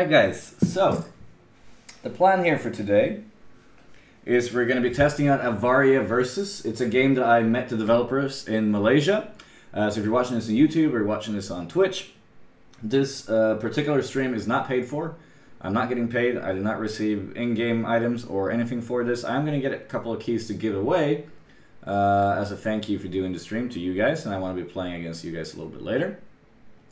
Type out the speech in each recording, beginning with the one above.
Alright guys, so the plan here for today is we're going to be testing out AVARIAvs. It's a game that I met the developers in Malaysia. So if you're watching this on YouTube or you're watching this on Twitch, this particular stream is not paid for. I'm not getting paid. I did not receive in-game items or anything for this. I'm going to get a couple of keys to give away as a thank you for doing the stream to you guys, and I want to be playing against you guys a little bit later.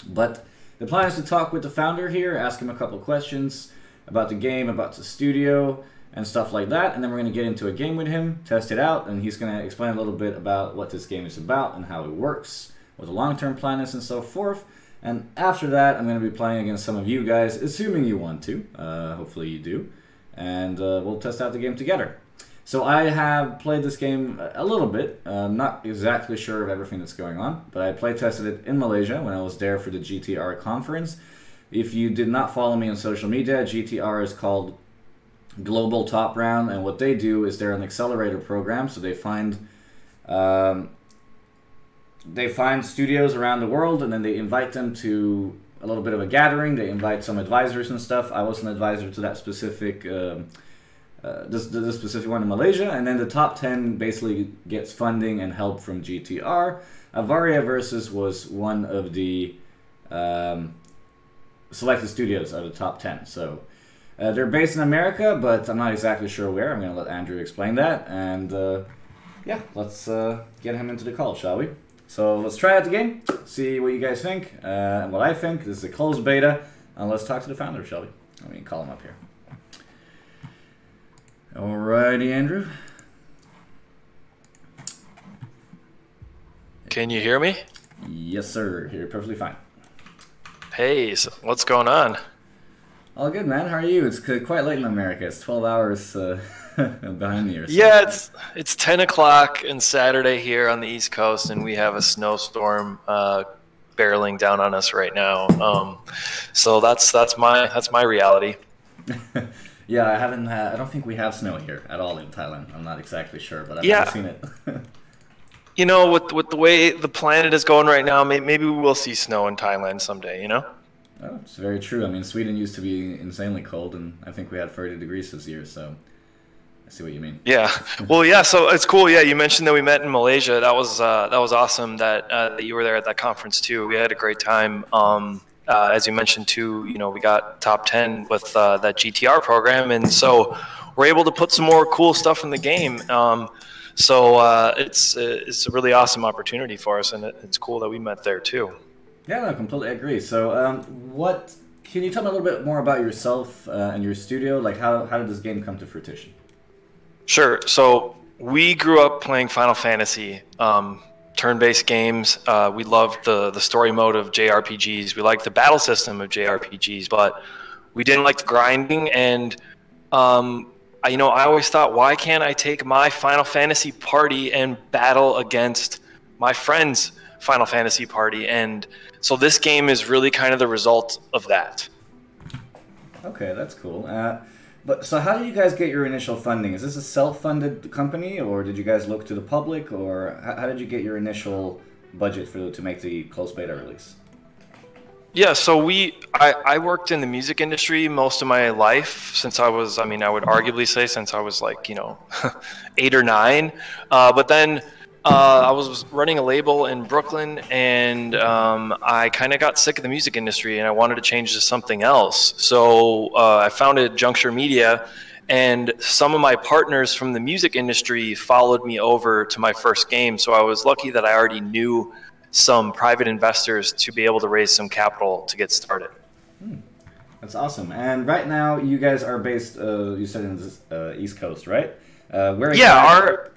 But the plan is to talk with the founder here, ask him a couple of questions about the game, about the studio, and stuff like that, and then we're going to get into a game with him, test it out, and he's going to explain a little bit about what this game is about and how it works, what the long-term plan is, and so forth. And after that, I'm going to be playing against some of you guys, assuming you want to. Hopefully you do. And we'll test out the game together. So I have played this game a little bit. I'm not exactly sure of everything that's going on, but I play tested it in Malaysia when I was there for the GTR conference. If you did not follow me on social media, GTR is called Global Top Round, and what they do is they're an accelerator program, so they find studios around the world, and then they invite them to a little bit of a gathering. They invite some advisors and stuff. I was an advisor to that specific this specific one in Malaysia, and then the top 10 basically gets funding and help from GTR. AVARIAvs was one of the selected studios out of the top 10. So they're based in America, but I'm not exactly sure where. I'm going to let Andrew explain that, and yeah, let's get him into the call, shall we? So let's try out the game, see what you guys think, and what I think. This is a closed beta, and let's talk to the founder, shall we? Let me call him up here. Alrighty, Andrew. Can you hear me? Yes, sir. Hear you perfectly fine. Hey, so what's going on? All good, man. How are you? It's quite late in America. It's 12 hours behind me or something. Yeah, it's 10 o'clock and Saturday here on the East Coast, and we have a snowstorm barreling down on us right now. So that's my reality. Yeah, I don't think we have snow here at all in Thailand. I'm not exactly sure, but I've never seen it. You know, with the way the planet is going right now, maybe we will see snow in Thailand someday, you know? Oh, it's very true. I mean, Sweden used to be insanely cold, and I think we had 30 degrees this year, so I see what you mean. Yeah. Well, yeah, so it's cool. Yeah, you mentioned that we met in Malaysia. That was awesome that you were there at that conference, too. We had a great time. As you mentioned, too, you know, we got top 10 with that GTR program, and so we're able to put some more cool stuff in the game. So it's a really awesome opportunity for us, and it's cool that we met there, too. Yeah, no, I completely agree. So can you tell me a little bit more about yourself and your studio? Like, how did this game come to fruition? Sure. So we grew up playing Final Fantasy, turn-based games. We loved the story mode of JRPGs. We liked the battle system of JRPGs, but we didn't like the grinding. And you know, I always thought, why can't I take my Final Fantasy party and battle against my friend's Final Fantasy party? And so this game is really kind of the result of that. Okay, that's cool. But so how did you guys get your initial funding? Is this a self-funded company, or did you guys look to the public, or how did you get your initial budget to make the closed beta release? Yeah, so I worked in the music industry most of my life since I was, I would arguably say since I was like, you know, 8 or 9. But then I was running a label in Brooklyn, and I kind of got sick of the music industry, and I wanted to change to something else. So I founded Juncture Media, and some of my partners from the music industry followed me over to my first game. So I was lucky that I already knew some private investors to be able to raise some capital to get started. That's awesome. And right now, you guys are based, you said in the East Coast, right? Where exactly?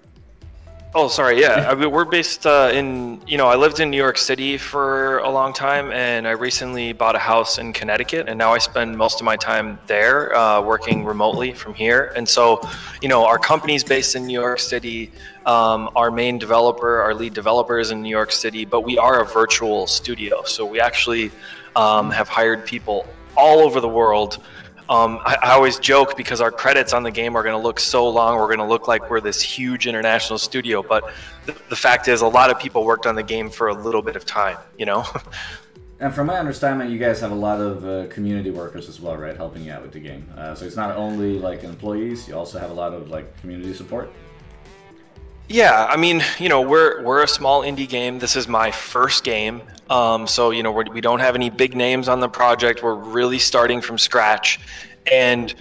Oh, sorry, yeah. We're based in, you know, I lived in New York City for a long time, and I recently bought a house in Connecticut, and now I spend most of my time there working remotely from here. And so, you know, our company's based in New York City. Our main developer, our lead developer is in New York City, but we are a virtual studio. So we actually have hired people all over the world. I always joke because our credits on the game are going to look so long, we're going to look like we're this huge international studio. But the fact is, a lot of people worked on the game for a little bit of time, you know? And from my understanding, you guys have a lot of community workers as well, right? Helping you out with the game. So it's not only like employees, you also have a lot of like community support. Yeah, I mean, you know, we're a small indie game. This is my first game, so you know we don't have any big names on the project. We're really starting from scratch, and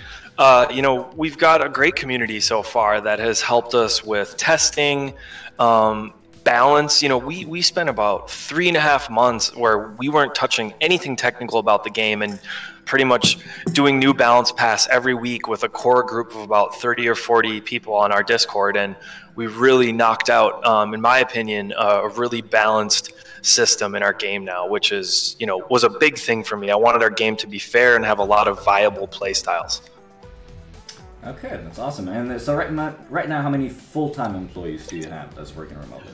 you know we've got a great community so far that has helped us with testing, balance. You know, we spent about 3.5 months where we weren't touching anything technical about the game, and pretty much doing new balance pass every week with a core group of about 30 or 40 people on our Discord. And we really knocked out, in my opinion, a really balanced system in our game now, which is, you know, was a big thing for me. I wanted our game to be fair and have a lot of viable play styles. Okay, that's awesome. And so right now, how many full-time employees do you have that's working remotely?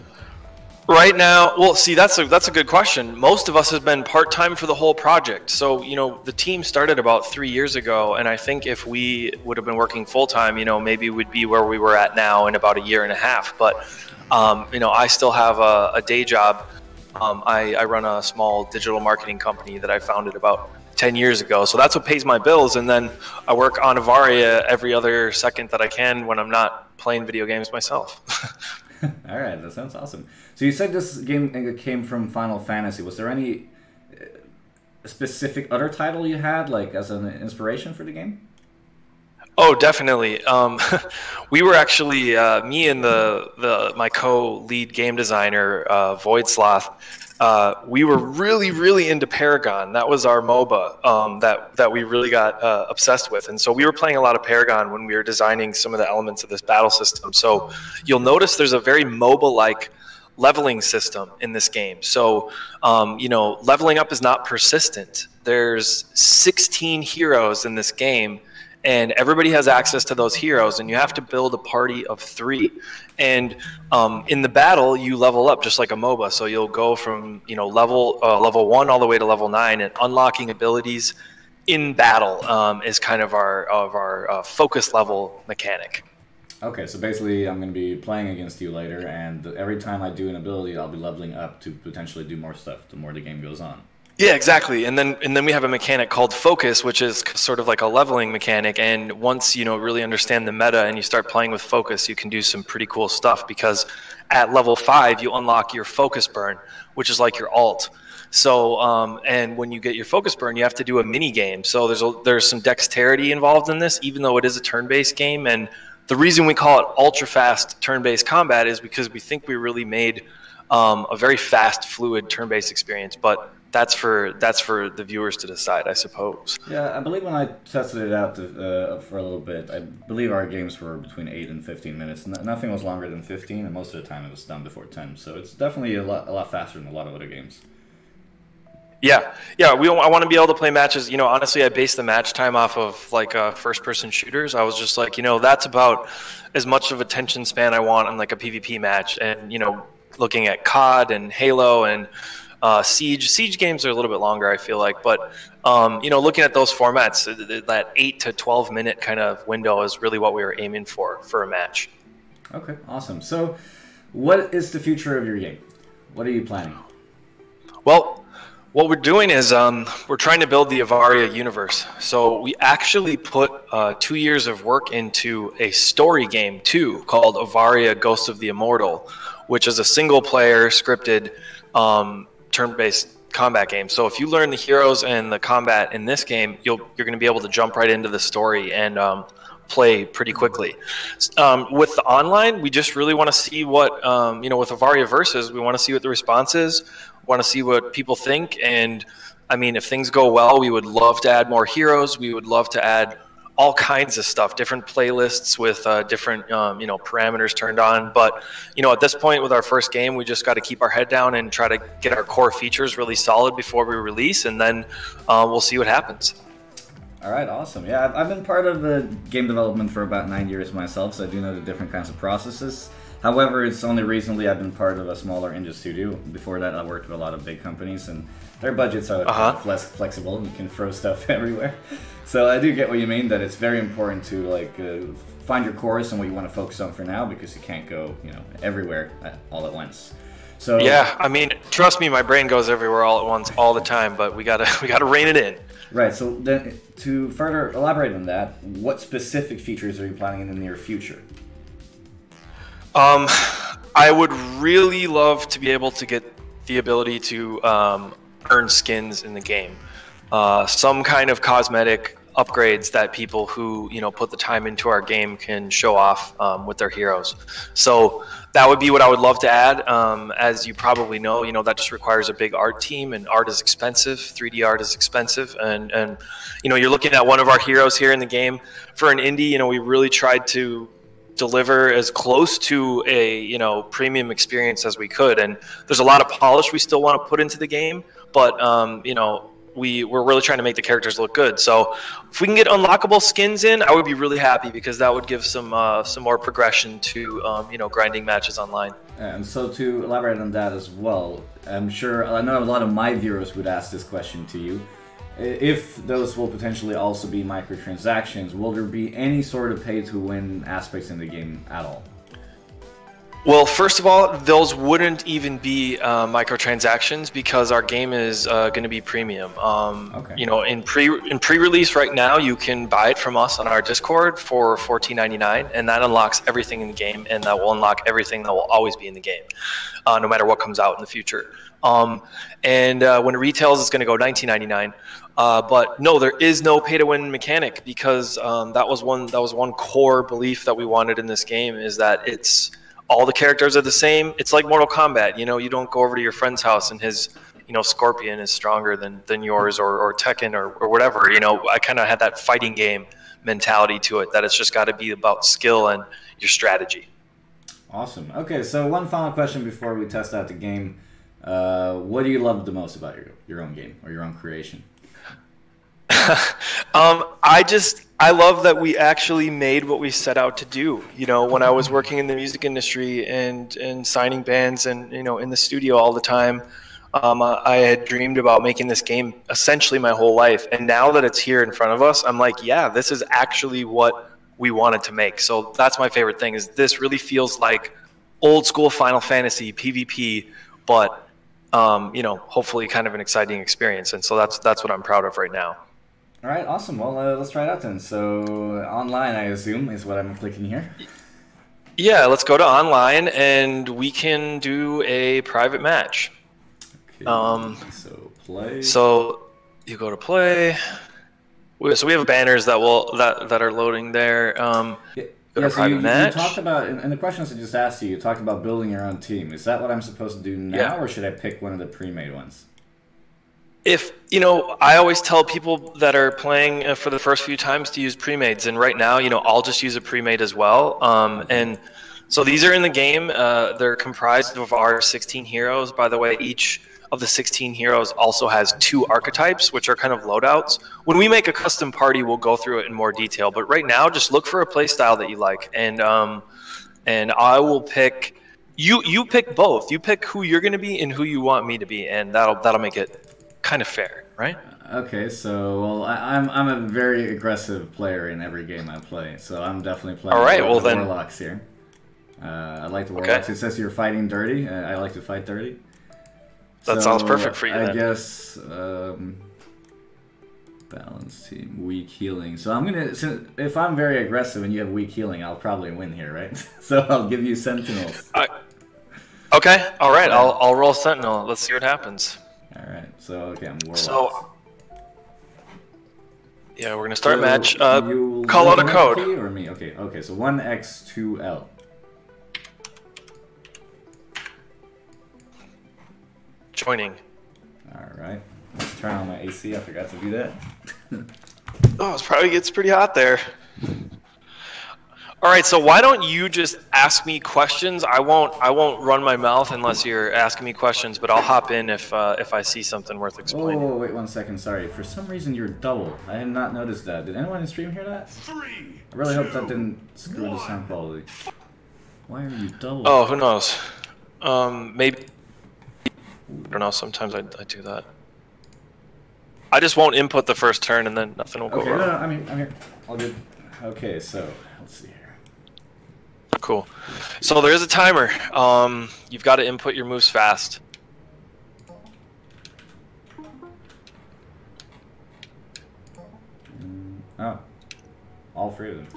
Right now, well, see, that's a good question. Most of us have been part-time for the whole project. So, you know, the team started about 3 years ago, and I think if we would have been working full-time, you know, maybe we'd be where we were at now in about 1.5 years. But, you know, I still have a day job. I run a small digital marketing company that I founded about 10 years ago. So that's what pays my bills. And then I work on Avaria every other second that I can when I'm not playing video games myself. All right, that sounds awesome. So you said this game came from Final Fantasy. Was there any specific other title you had, like as an inspiration for the game? Oh, definitely. We were actually me and my co-lead game designer Void Sloth. We were really into Paragon. That was our MOBA that we really got obsessed with. And so we were playing a lot of Paragon when we were designing some of the elements of this battle system. So you'll notice there's a very MOBA-like leveling system in this game. So, you know, leveling up is not persistent. There's 16 heroes in this game, and everybody has access to those heroes, and you have to build a party of 3. And in the battle, you level up just like a MOBA. So you'll go from, you know, level 1 all the way to level 9, and unlocking abilities in battle is kind of our focus level mechanic. Okay, so basically I'm going to be playing against you later, and every time I do an ability, I'll be leveling up to potentially do more stuff the more the game goes on. Yeah, exactly. And then we have a mechanic called Focus, which is sort of like a leveling mechanic. And once you know really understand the meta and you start playing with Focus, you can do some pretty cool stuff, because at level 5 you unlock your Focus Burn, which is like your alt. So and when you get your Focus Burn, you have to do a mini game. So there's some dexterity involved in this, even though it is a turn-based game. And the reason we call it ultra-fast turn-based combat is because we think we really made a very fast, fluid turn-based experience. But that's for the viewers to decide, I suppose. Yeah, I believe when I tested it out for a little bit, I believe our games were between 8 and 15 minutes. Nothing was longer than 15, and most of the time it was done before 10. So it's definitely a lot faster than a lot of other games. Yeah. I want to be able to play matches. You know, honestly, I based the match time off of like first-person shooters. I was just like, you know, that's about as much of attention span I want on like a PvP match. And you know, looking at COD and Halo and Siege games are a little bit longer, I feel like. But you know, looking at those formats, that 8 to 12 minute kind of window is really what we were aiming for a match. Okay, awesome. So, what is the future of your game? What are you planning? Well, what we're doing is we're trying to build the Avaria universe. So we actually put 2 years of work into a story game too, called Avaria: Ghost of the Immortal, which is a single-player scripted turn-based combat game. So if you learn the heroes and the combat in this game, you're going to be able to jump right into the story and play pretty quickly. With the online, we just really want to see what you know, with Avaria Versus, we want to see what the response is. Want to see what people think. And I mean, if things go well, we would love to add more heroes. We would love to add all kinds of stuff, different playlists with different you know, parameters turned on. But you know, at this point with our first game, we just got to keep our head down and try to get our core features really solid before we release, and then we'll see what happens. All right, awesome. Yeah, I've been part of the game development for about 9 years myself, so I do know the different kinds of processes. However, it's only recently I've been part of a smaller indie studio. Before that, I worked with a lot of big companies, and their budgets are less flexible. You can throw stuff everywhere. So I do get what you mean, that it's very important to like find your course and what you want to focus on for now, because you can't go, you know, everywhere all at once. So yeah, I mean, trust me, my brain goes everywhere all at once, all the time. But we gotta rein it in. right. So then, to further elaborate on that, what specific features are you planning in the near future? I would really love to be able to get the ability to earn skins in the game. Some kind of cosmetic upgrades that people who put the time into our game can show off with their heroes. So that would be what I would love to add. As you probably know, that just requires a big art team, and art is expensive. 3D art is expensive, and you're looking at one of our heroes here in the game. For an indie, we really tried to deliver as close to a premium experience as we could, and there's a lot of polish we still want to put into the game, but we're really trying to make the characters look good. So if we can get unlockable skins in, I would be really happy, because that would give some more progression to grinding matches online. And so to elaborate on that as well, I know a lot of my viewers would ask this question to you. If those will potentially also be microtransactions, will there be any sort of pay-to-win aspects in the game at all? Well, first of all, those wouldn't even be microtransactions, because our game is going to be premium. Okay. In pre-release right now, you can buy it from us on our Discord for $14.99, and that unlocks everything in the game, and that will unlock everything that will always be in the game, no matter what comes out in the future. And when it retails, it's going to go $19.99. But no, there is no pay-to-win mechanic, because that was one core belief that we wanted in this game, is that all the characters are the same. It's like Mortal Kombat. You don't go over to your friend's house and his Scorpion is stronger than yours, or Tekken or whatever. I kind of had that fighting game mentality to it, that it's just got to be about skill and your strategy. Awesome. Okay, so one final question before we test out the game. What do you love the most about your own game, or your own creation? I love that we actually made what we set out to do. When I was working in the music industry and signing bands and in the studio all the time, I had dreamed about making this game essentially my whole life. And now that it's here in front of us, I'm like, yeah, this is actually what we wanted to make. So that's my favorite thing, is this really feels like old school Final Fantasy PvP, but hopefully kind of an exciting experience. And so that's what I'm proud of right now. All right, awesome. Well, let's try it out then. So online, I assume, is what I'm clicking here. Yeah, let's go to online, and we can do a private match. Okay, so play. So you go to play. So we have banners that are loading there. So you talked about, in the questions I just asked you talked about building your own team. Is that what I'm supposed to do now, or should I pick one of the pre-made ones? I always tell people that are playing for the first few times to use pre-mades, and right now, I'll just use a pre-made as well. And so these are in the game. They're comprised of our 16 heroes. By the way, each of the 16 heroes also has 2 archetypes, which are kind of loadouts. When we make a custom party, we'll go through it in more detail. But right now, just look for a play style that you like, and I will pick. You pick both. You pick who you're going to be and who you want me to be, and that'll make it kind of fair, right? Okay, so I'm a very aggressive player in every game I play, so I'm definitely playing. All right, the Warlocks here. I like the Warlocks. Okay. It says you're fighting dirty. I like to fight dirty. That sounds perfect for you. I guess balance team, weak healing. So if I'm very aggressive and you have weak healing, I'll probably win here, right? So I'll give you Sentinels. Okay, all right. I'll roll Sentinel. Let's see what happens. All right, so okay, I'm Warlock. So, yeah, we're gonna start match. Call out a code. Or me? Okay, so 1x2l. Joining. All right, let's turn on my AC. I forgot to do that. Oh, it probably gets pretty hot there. All right, so why don't you just ask me questions? I won't run my mouth unless you're asking me questions, but I'll hop in if I see something worth explaining. Oh, wait 1 second. Sorry. For some reason, you're double. I had not noticed that. Did anyone in stream hear that? I really hope that didn't screw the sound quality. Why are you double? Oh, who knows? Maybe. I don't know. Sometimes I do that. I just won't input the first turn, and then nothing will go wrong. No, I'm here. All good. Okay, so let's see here. Cool. So there is a timer. You've got to input your moves fast. Oh, all 3 of them.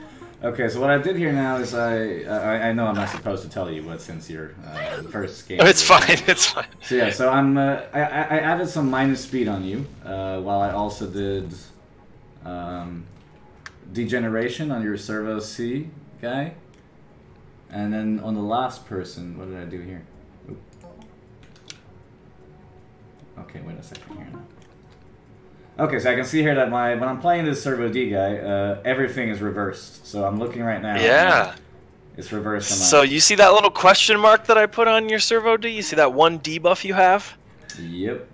Okay, so what I did here now is I know I'm not supposed to tell you, but since you're the first game, It's fine. It's fine. So yeah, so I added some minus speed on you, while I also did degeneration on your servo C guy, and then on the last person, what did I do here? Oop. Okay, wait a second here now. Okay, so I can see here that when I'm playing this servo D guy, everything is reversed. So I'm looking right now. Yeah. It's reversed. So you see that little question mark that I put on your servo D? You see that one debuff you have? Yep.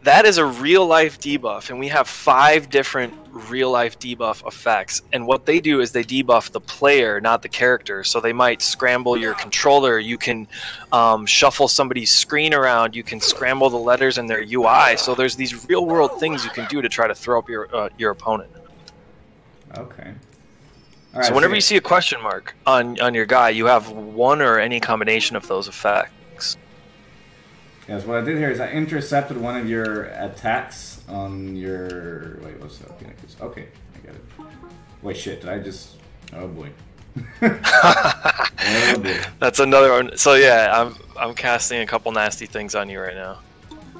That is a real-life debuff, and we have 5 different real-life debuff effects. And what they do is they debuff the player, not the character. So they might scramble your controller. You can shuffle somebody's screen around. You can scramble the letters in their UI. So there's these real-world things you can do to try to throw up your opponent. Okay. All right, so whenever you see a question mark on your guy, you have one or any combination of those effects. Yes, what I did here is I intercepted one of your attacks on your... Wait, what's that? Okay, I got it. Wait, shit, did I just... Oh, boy. Oh, boy. That's another one. So, yeah, I'm casting a couple nasty things on you right now.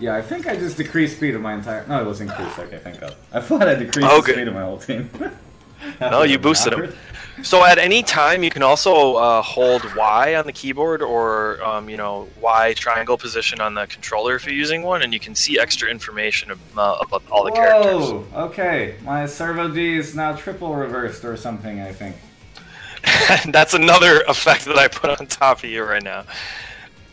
Yeah, I think I just decreased speed of my entire... No, it was increased. Okay, thank God. I thought I decreased the speed of my whole team. No, you boosted him. So at any time, you can also hold Y on the keyboard or, you know, Y triangle position on the controller if you're using one, and you can see extra information about all the characters. Whoa, okay. My servo D is now triple reversed or something, I think. That's another effect that I put on top of you right now.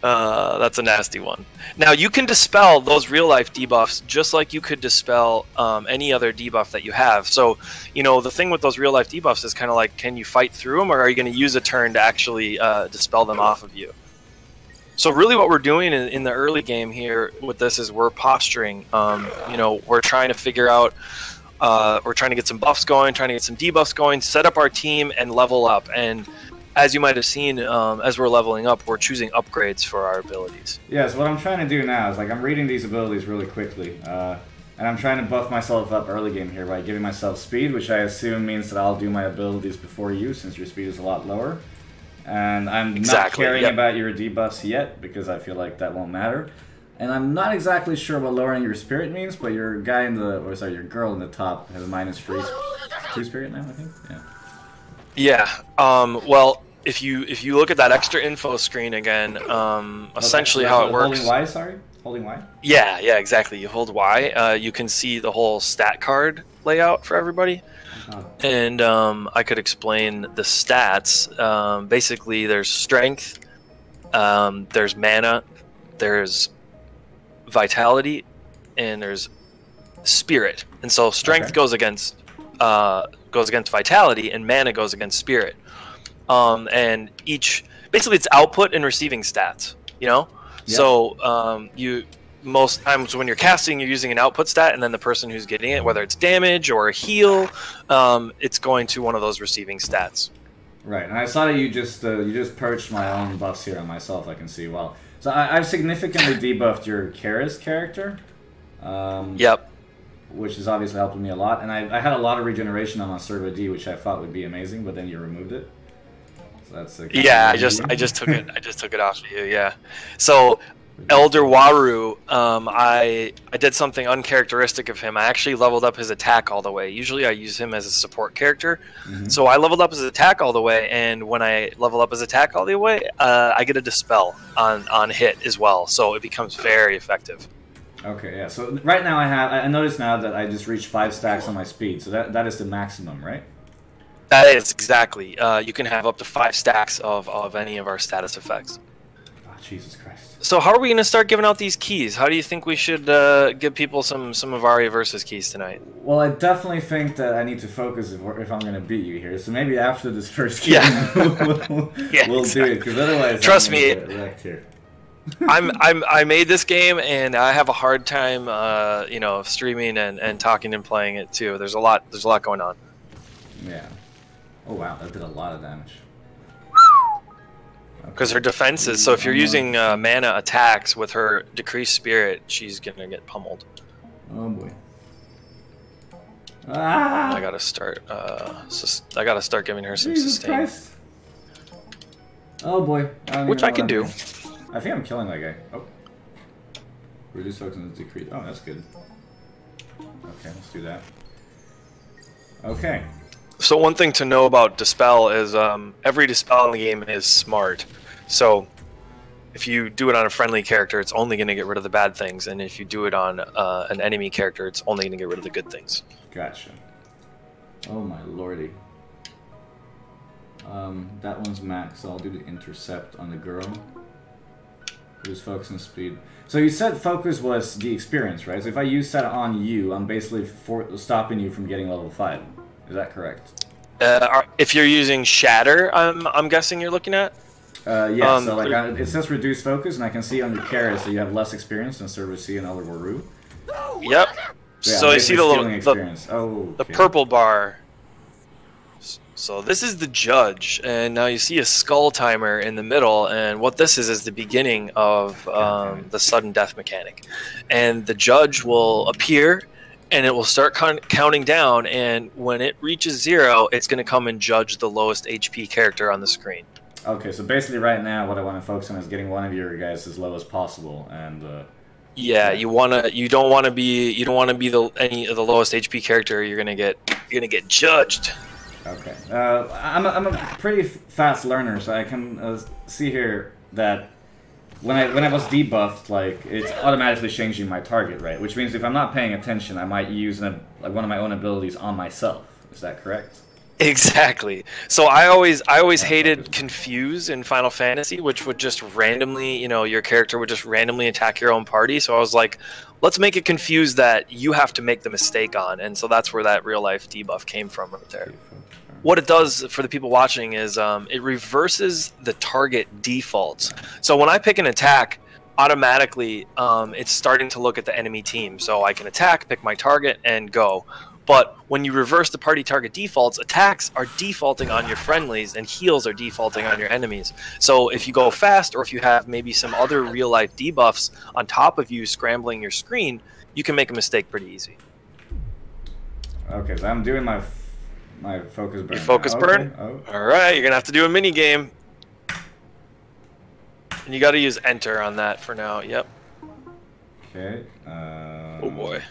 That's a nasty one. Now, you can dispel those real-life debuffs just like you could dispel any other debuff that you have. So, you know, the thing with those real-life debuffs is kind of like, can you fight through them, or are you going to use a turn to actually dispel them off of you? So really what we're doing in the early game here with this is we're posturing. You know, we're trying to figure out, we're trying to get some buffs going, trying to get some debuffs going, set up our team, and level up. And as you might have seen, as we're leveling up, we're choosing upgrades for our abilities. Yeah, so what I'm trying to do now is, like, I'm reading these abilities really quickly, and I'm trying to buff myself up early game here by giving myself speed, which I assume means that I'll do my abilities before you, since your speed is a lot lower. And I'm not caring about your debuffs yet, because I feel like that won't matter. And I'm not exactly sure what lowering your spirit means, but your guy in the, or sorry, your girl in the top has a -2 spirit now, I think? Yeah. Yeah, well, if you look at that extra info screen again, essentially how it works. Holding Y, sorry? Holding Y? Yeah, exactly. You hold Y, you can see the whole stat card layout for everybody. And I could explain the stats. Basically, there's strength, there's mana, there's vitality, and there's spirit. And so strength goes against vitality, and mana goes against spirit. And basically it's output and receiving stats, you know? Yep. So most times when you're casting, you're using an output stat, and then the person who's getting it, whether it's damage or a heal, it's going to one of those receiving stats. Right, and I saw that you just purged my own buffs here on myself, I can see. Well, so I've significantly debuffed your Karis character. Yep. Which is obviously helping me a lot, and I had a lot of regeneration on my servo D, which I thought would be amazing, but then you removed it. So that's I just took it off of you. Yeah. So Elder Waru, I did something uncharacteristic of him. I actually leveled up his attack all the way. Usually I use him as a support character, so I leveled up his attack all the way. And when I level up his attack all the way, I get a dispel on hit as well, so it becomes very effective. Okay, yeah. So right now I noticed now that I just reached 5 stacks on my speed. So that is the maximum, right? That is exactly. You can have up to 5 stacks of any of our status effects. Oh, Jesus Christ. So how are we going to start giving out these keys? How do you think we should give people some AVARIavs keys tonight? Well, I definitely think that I need to focus if I'm going to beat you here. So maybe after this first game, we'll do it. Because otherwise, trust me, get wrecked here. I made this game, and I have a hard time, you know, streaming and talking and playing it too. There's a lot going on. Yeah. Oh wow, that did a lot of damage. Because her defenses, so if you're using mana attacks with her decreased spirit, she's gonna get pummeled. Oh boy. Ah! I gotta start. I gotta start giving her some Jesus sustain. Christ. Oh boy. Which I can do. I think I'm killing that guy. Oh. Reduce focus and decrease. Oh, that's good. Okay, let's do that. Okay. So one thing to know about Dispel is every Dispel in the game is smart. So if you do it on a friendly character, it's only going to get rid of the bad things. And if you do it on an enemy character, it's only going to get rid of the good things. Gotcha. Oh my lordy. That one's max, so I'll do the intercept on the girl. Reduce focus and speed. So you said focus was the experience, right? So if I use that on you, I'm basically stopping you from getting level 5. Is that correct? If you're using Shatter, I'm guessing you're looking at? Yeah, so like it says reduce focus, and I can see on your character that you have less experience than Service C and Elder Waru. Yep. Yeah, so you see the purple bar. So this is the judge, and now you see a skull timer in the middle, and what this is the beginning of the sudden death mechanic. And the judge will appear, and it will start counting down, and when it reaches 0, it's going to come and judge the lowest HP character on the screen. Okay, so basically right now what I want to focus on is getting one of your guys as low as possible, and yeah, you don't want to be any of the lowest HP character. You're gonna get judged. Okay, I'm a pretty fast learner, so I can see here that when I was debuffed, like it's automatically changing my target, right? Which means if I'm not paying attention, I might use like one of my own abilities on myself. Is that correct? Exactly. So I always hated Confuse in Final Fantasy, which would just randomly, your character would just randomly attack your own party. So I was like, let's make it Confuse that you have to make the mistake on. And so that's where that real life debuff came from right there. What it does for the people watching is it reverses the target defaults. So when I pick an attack, automatically it's starting to look at the enemy team. So I can attack, pick my target, and go. But when you reverse the party target defaults, attacks are defaulting on your friendlies and heals are defaulting on your enemies. So if you go fast, or if you have maybe some other real-life debuffs on top of you scrambling your screen, you can make a mistake pretty easy. Okay, so I'm doing my focus burn. Your focus burn? Oh. All right, you're going to have to do a mini game. And you got to use enter on that for now. Yep. Okay. Oh boy.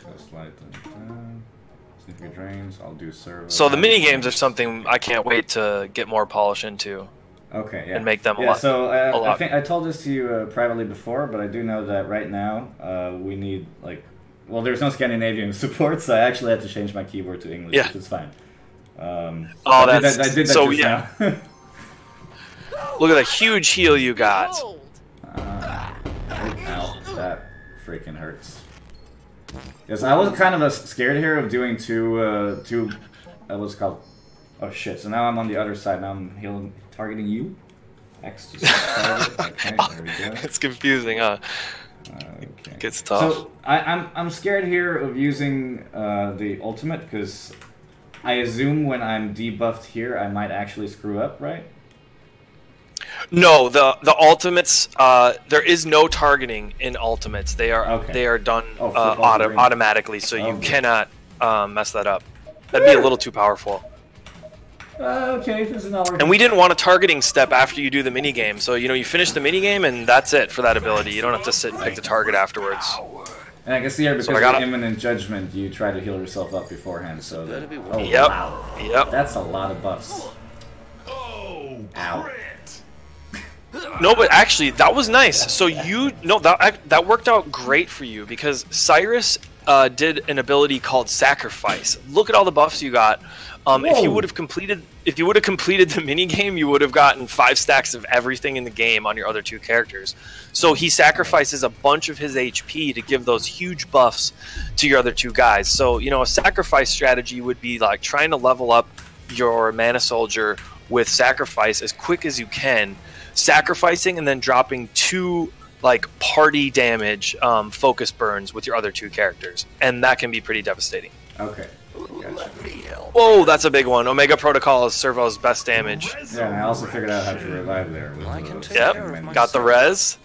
Drains. I'll do servo. So the mini games are something I can't wait to get more polish into. Okay, yeah. And make them a lot. So I think I told this to you privately before, but I do know that right now we need there's no Scandinavian support, so I actually had to change my keyboard to English, which is fine. I did that so just now. Look at the huge heal you got. Ow, that freaking hurts. Yes, I was kind of scared here of doing two what's it called? Oh shit! So now I'm on the other side. Now I'm targeting you. X just target. Okay, there we go. It's confusing, huh? Okay. It gets tough. So I'm scared here of using the ultimate because I assume when I'm debuffed here, I might actually screw up, right? No, the ultimates. There is no targeting in ultimates. They are done automatically, so you cannot mess that up. That'd be a little too powerful. Okay, this is not working. And we didn't want a targeting step after you do the mini game. So you finish the mini game and that's it for that ability. You don't have to sit and pick the target afterwards. And I can see here because of imminent judgment, you try to heal yourself up beforehand. So that. Oh, yep. Wow. Yep. That's a lot of buffs. Ow. No, but actually, that was nice. So that worked out great for you because Cyrus did an ability called Sacrifice. Look at all the buffs you got. If you would have completed the mini game, you would have gotten 5 stacks of everything in the game on your other 2 characters. So he sacrifices a bunch of his HP to give those huge buffs to your other 2 guys. So a sacrifice strategy would be like trying to level up your mana soldier with sacrifice as quick as you can. Sacrificing and then dropping 2 party damage focus burns with your other 2 characters, and that can be pretty devastating. Okay, gotcha. Whoa, that's a big one. Omega Protocol is Servo's best damage. Yeah, and I also figured out how to revive there. Yep, got the res.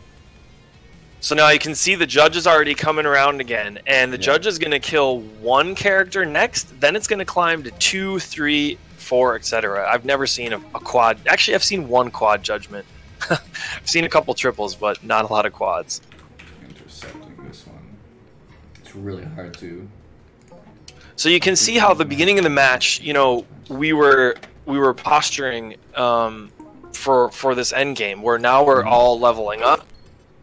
So now you can see the judge is already coming around again, and the judge is going to kill one character next, then it's going to climb to 2, 3, 4, etc. I've never seen a quad. Actually, I've seen one quad judgment. I've seen a couple triples, but not a lot of quads. Intercepting this one. It's really hard to... So you can see how the beginning of the match, you know, we were posturing for this end game, where now we're all leveling up.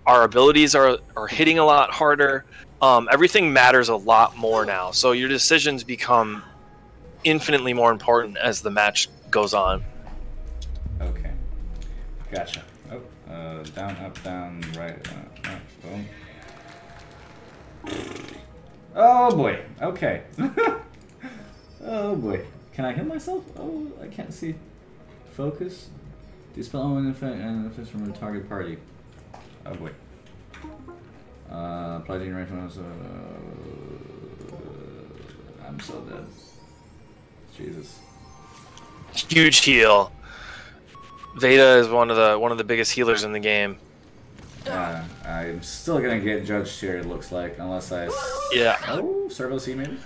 Our abilities are hitting a lot harder. Everything matters a lot more now. So your decisions become infinitely more important as the match goes on. Okay. Gotcha. Oh, down, up, down, right, up, boom. Oh boy. Okay. Oh boy. Can I hit myself? Oh, I can't see. Focus. Dispel an effect and effects from a target party. Oh boy. Apply to range. I'm so dead. Jesus. Huge heal. Veda is one of the biggest healers in the game. I'm still gonna get judged here. It looks like, unless I. Yeah. Oh, Servo C maybe.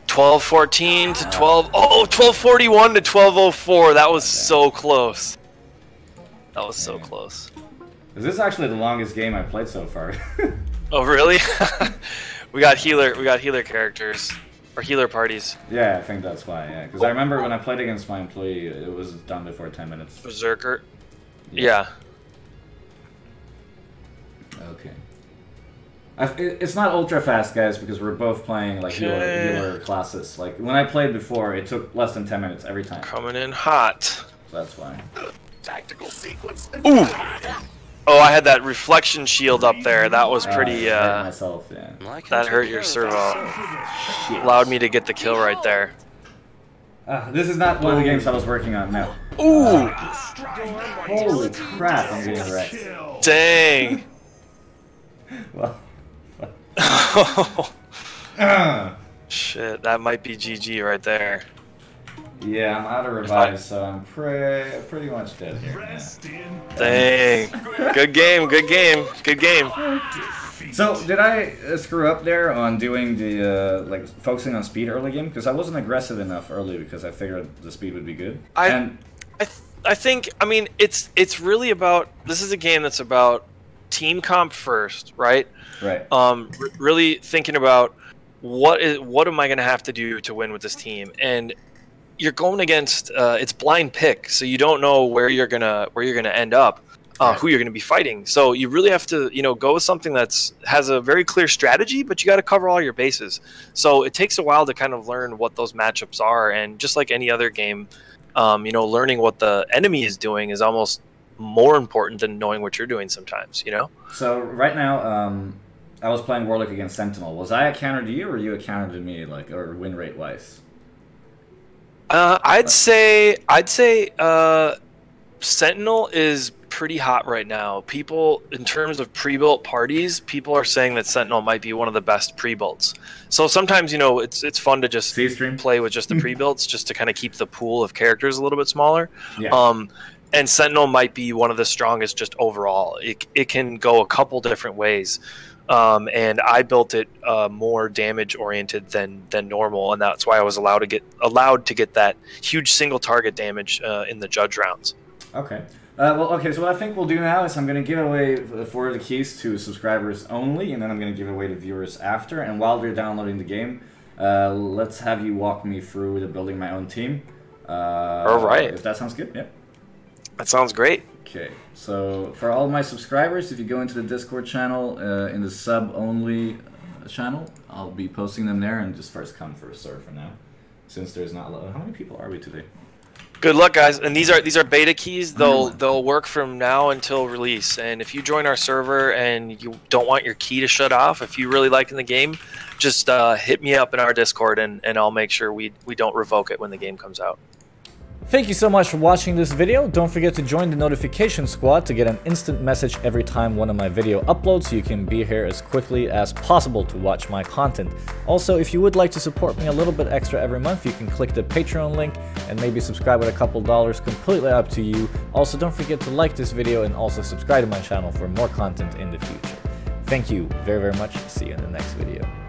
12:14 to 12. Oh, 12:41 to 12:04. That was so close. That was so close. This is actually the longest game I've played so far. Oh really? we got healer characters or healer parties. Yeah, I think that's why. Yeah, because I remember when I played against my employee, it was done before 10 minutes. Berserker. Yeah. Okay. It's not ultra fast, guys, because we're both playing like healer classes. Like when I played before, it took less than 10 minutes every time. Coming in hot. So that's why. Tactical sequence. Ooh. Oh, I had that reflection shield up there. That was pretty. Myself, yeah. That hurt your servo. Allowed me to get the kill right there. This is not one of the games I was working on. No. Ooh. Holy crap! I'm getting wrecked. Dang. Well. Shit, that might be GG right there. Yeah, I'm out of revives, so I'm pretty much dead here. Yeah. Dang. Good game, good game, good game. So, did I screw up there on doing the, like, focusing on speed early game? Because I wasn't aggressive enough early because I figured the speed would be good. I think, I mean, it's really about, this is a game that's about team comp first, right? Right. Really thinking about what am I going to have to do to win with this team? And you're going against it's blind pick, so you don't know where you're gonna end up, who you're gonna be fighting. So you really have to go with something has a very clear strategy, but you got to cover all your bases. So it takes a while to kind of learn what those matchups are, and just like any other game, learning what the enemy is doing is almost more important than knowing what you're doing sometimes. So right now, I was playing Warlock against Sentinel. Was I a counter to you, or were you a counter to me, like, or win rate wise? I'd say Sentinel is pretty hot right now. People, in terms of pre-built parties, people are saying that Sentinel might be one of the best pre-builds. So sometimes, it's fun to just play with just the pre-builds, just to kind of keep the pool of characters a little bit smaller. Yeah. And Sentinel might be one of the strongest just overall. It can go a couple different ways. And I built it more damage oriented than normal, and that's why I was allowed to get that huge single target damage in the judge rounds. Okay. So what I think we'll do now is I'm going to give away 4 of the keys to subscribers only, and then I'm going to give away to viewers after. And while they're downloading the game, let's have you walk me through the building my own team. All right. If that sounds good. Yep. That sounds great. Okay, so for all my subscribers, if you go into the Discord channel, in the sub-only channel, I'll be posting them there, and just first come, first serve for now, since there's not a lot. How many people are we today? Good luck, guys. And these are beta keys. They'll work from now until release. And if you join our server and you don't want your key to shut off, if you really like in the game, just hit me up in our Discord, and I'll make sure we don't revoke it when the game comes out. Thank you so much for watching this video. Don't forget to join the notification squad to get an instant message every time one of my video uploads, so you can be here as quickly as possible to watch my content. Also, if you would like to support me a little bit extra every month, you can click the Patreon link and maybe subscribe with a couple dollars, completely up to you. Also, don't forget to like this video and also subscribe to my channel for more content in the future. Thank you very, very much. See you in the next video.